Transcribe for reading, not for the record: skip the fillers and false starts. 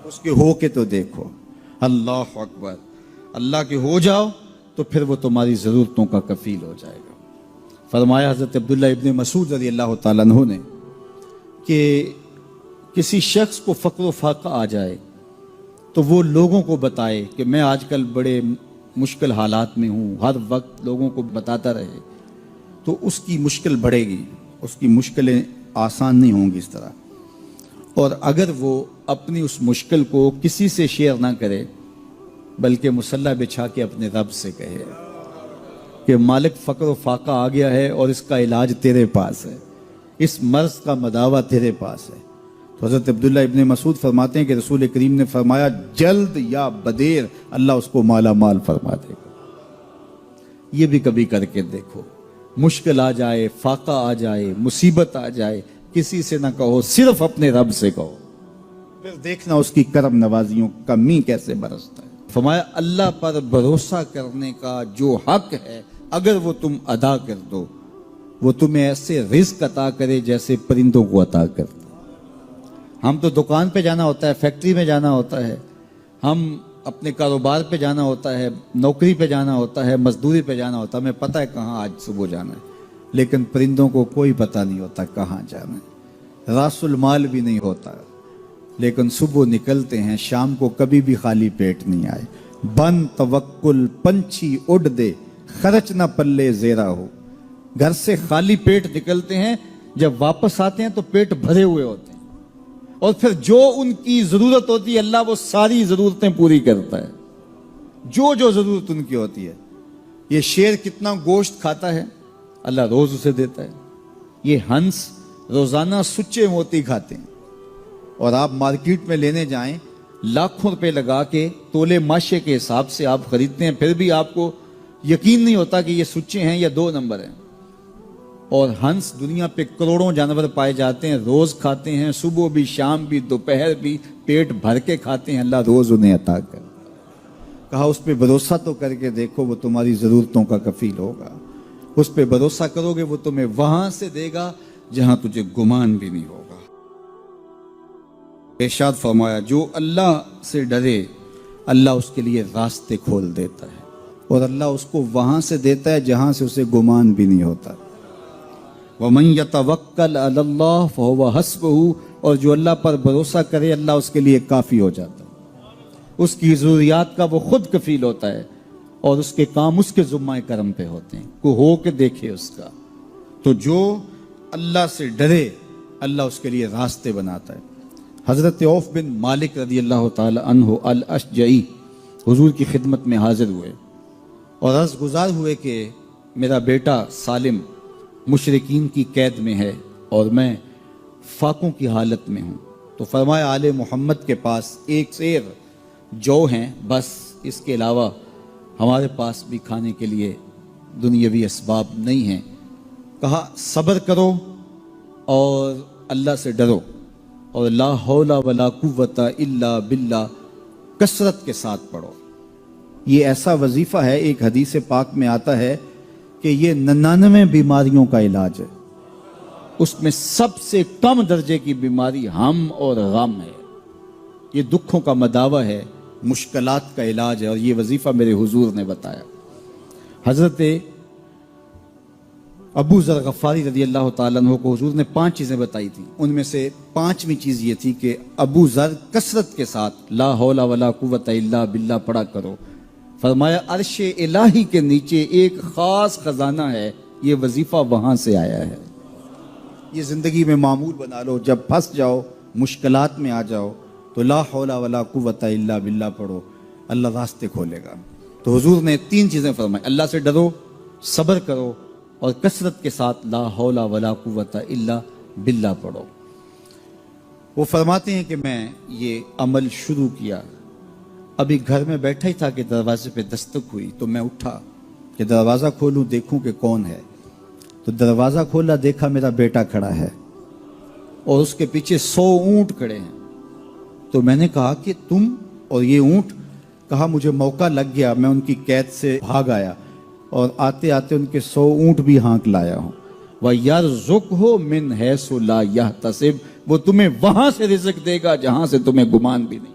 اس کے ہو کے تو دیکھو. اللہ اکبر. اللہ کے ہو جاؤ تو پھر وہ تمہاری ضرورتوں کا کفیل ہو جائے گا. فرمایا حضرت عبداللہ ابن مسعود رضی اللہ تعالیٰ عنہ نے کہ کسی شخص کو فقر و فاقہ آ جائے تو وہ لوگوں کو بتائے کہ میں آج کل بڑے مشکل حالات میں ہوں، ہر وقت لوگوں کو بتاتا رہے تو اس کی مشکل بڑھے گی، اس کی مشکلیں آسان نہیں ہوں گی اس طرح. اور اگر وہ اپنی اس مشکل کو کسی سے شیئر نہ کرے بلکہ مصلی بچھا کے اپنے رب سے کہے کہ مالک فقر و فاقہ آ گیا ہے اور اس کا علاج تیرے پاس ہے، اس مرض کا مداوع تیرے پاس ہے. تو حضرت عبداللہ ابن مسعود فرماتے ہیں کہ رسول کریم نے فرمایا جلد یا بدیر اللہ اس کو مالا مال فرما دے گا. یہ بھی کبھی کر کے دیکھو. مشکل آ جائے، فاقہ آ جائے، مصیبت آ جائے، کسی سے نہ کہو، صرف اپنے رب سے کہو، پھر دیکھنا اس کی کرم نوازیوں کا می کیسے برستا ہے. فرمایا اللہ پر بھروسہ کرنے کا جو حق ہے اگر وہ تم ادا کر دو وہ تمہیں ایسے رزق عطا کرے جیسے پرندوں کو عطا کرتا. ہم تو دکان پہ جانا ہوتا ہے، فیکٹری میں جانا ہوتا ہے، ہم اپنے کاروبار پہ جانا ہوتا ہے، نوکری پہ جانا ہوتا ہے، مزدوری پہ جانا ہوتا ہے، ہمیں پتہ ہے کہاں آج صبح جانا ہے. لیکن پرندوں کو کوئی پتہ نہیں ہوتا کہاں جانا ہے، راس المال بھی نہیں ہوتا، لیکن صبح نکلتے ہیں، شام کو کبھی بھی خالی پیٹ نہیں آئے. بن توکل پنچھی اڑ دے خرچ نہ پلے زیرا ہو. گھر سے خالی پیٹ نکلتے ہیں، جب واپس آتے ہیں تو پیٹ بھرے ہوئے ہوتے ہیں، اور پھر جو ان کی ضرورت ہوتی ہے اللہ وہ ساری ضرورتیں پوری کرتا ہے، جو ضرورت ان کی ہوتی ہے. یہ شیر کتنا گوشت کھاتا ہے اللہ روز اسے دیتا ہے. یہ ہنس روزانہ سچے موتی کھاتے ہیں، اور آپ مارکیٹ میں لینے جائیں لاکھوں روپے لگا کے تولے ماشے کے حساب سے آپ خریدتے ہیں، پھر بھی آپ کو یقین نہیں ہوتا کہ یہ سچے ہیں یا 2 نمبر ہیں. اور ہنس دنیا پہ کروڑوں جانور پائے جاتے ہیں، روز کھاتے ہیں، صبح بھی، شام بھی، دوپہر بھی، پیٹ بھر کے کھاتے ہیں، اللہ روز انہیں عطا کر. کہا اس پہ بھروسہ تو کر کے دیکھو، وہ تمہاری ضرورتوں کا کفیل ہوگا. اس پہ بھروسہ کرو گے وہ تمہیں وہاں سے دے گا جہاں تجھے گمان بھی نہیں ہوگا. ارشاد فرمایا جو اللہ سے ڈرے اللہ اس کے لیے راستے کھول دیتا ہے، اور اللہ اس کو وہاں سے دیتا ہے جہاں سے اسے گمان بھی نہیں ہوتا. وَمَن يَتَوَكَّلْ عَلَى اللَّهِ فَهُوَ حَسْبُهُ. اور جو اللہ پر بھروسہ کرے اللہ اس کے لیے کافی ہو جاتا ہے، اس کی ضروریات کا وہ خود کفیل ہوتا ہے، اور اس کے کام اس کے ذمہ کرم پہ ہوتے ہیں. کو ہو کے دیکھے اس کا. تو جو اللہ سے ڈرے اللہ اس کے لیے راستے بناتا ہے. حضرت عوف بن مالک رضی اللہ تعالی عنہ الاشجعی حضور کی خدمت میں حاضر ہوئے اور عرض گزار ہوئے کہ میرا بیٹا سالم مشرکین کی قید میں ہے اور میں فاقوں کی حالت میں ہوں. تو فرمایا آل محمد کے پاس ایک سیر جو ہیں بس، اس کے علاوہ ہمارے پاس بھی کھانے کے لیے دنیاوی اسباب نہیں ہیں. کہا صبر کرو اور اللہ سے ڈرو، اور لا حول ولا قوت الا باللہ کثرت کے ساتھ پڑھو. یہ ایسا وظیفہ ہے، ایک حدیث پاک میں آتا ہے کہ یہ 99 بیماریوں کا علاج ہے. اس میں سب سے کم درجے کی بیماری ہم اور غم ہے. یہ دکھوں کا مداوع ہے، مشکلات کا علاج ہے، اور یہ وظیفہ میرے حضور نے بتایا. حضرت ابو ذر غفاری رضی اللہ تعالیٰ عنہ کو حضور نے 5 چیزیں بتائی تھی. ان میں سے 5ویں چیز یہ تھی کہ ابو ذر کثرت کے ساتھ لا حول ولا قوت الا باللہ پڑھا کرو. فرمایا عرش الہی کے نیچے ایک خاص خزانہ ہے، یہ وظیفہ وہاں سے آیا ہے. یہ زندگی میں معمول بنا لو. جب پھنس جاؤ، مشکلات میں آ جاؤ تو لا حول ولا قوت الا باللہ پڑھو، اللہ راستے کھولے گا. تو حضور نے 3 چیزیں فرمائی، اللہ سے ڈرو، صبر کرو، اور کثرت کے ساتھ لا حول ولا قوت الا باللہ پڑھو. وہ فرماتے ہیں کہ میں یہ عمل شروع کیا، ابھی گھر میں بیٹھا ہی تھا کہ دروازے پہ دستک ہوئی، تو میں اٹھا کہ دروازہ کھولوں دیکھوں کہ کون ہے. تو دروازہ کھولا، دیکھا میرا بیٹا کھڑا ہے اور اس کے پیچھے 100 اونٹ کھڑے ہیں. تو میں نے کہا کہ تم اور یہ اونٹ؟ کہا مجھے موقع لگ گیا، میں ان کی قید سے بھاگ آیا اور آتے آتے ان کے 100 اونٹ بھی ہانک لایا ہوں. وَيَرْزُقْهُ مِنْ حَيْثُ لَا يَحْتَسِبُ. وہ تمہیں وہاں سے رزق دے گا جہاں سے تمہیں گمان بھی نہیں.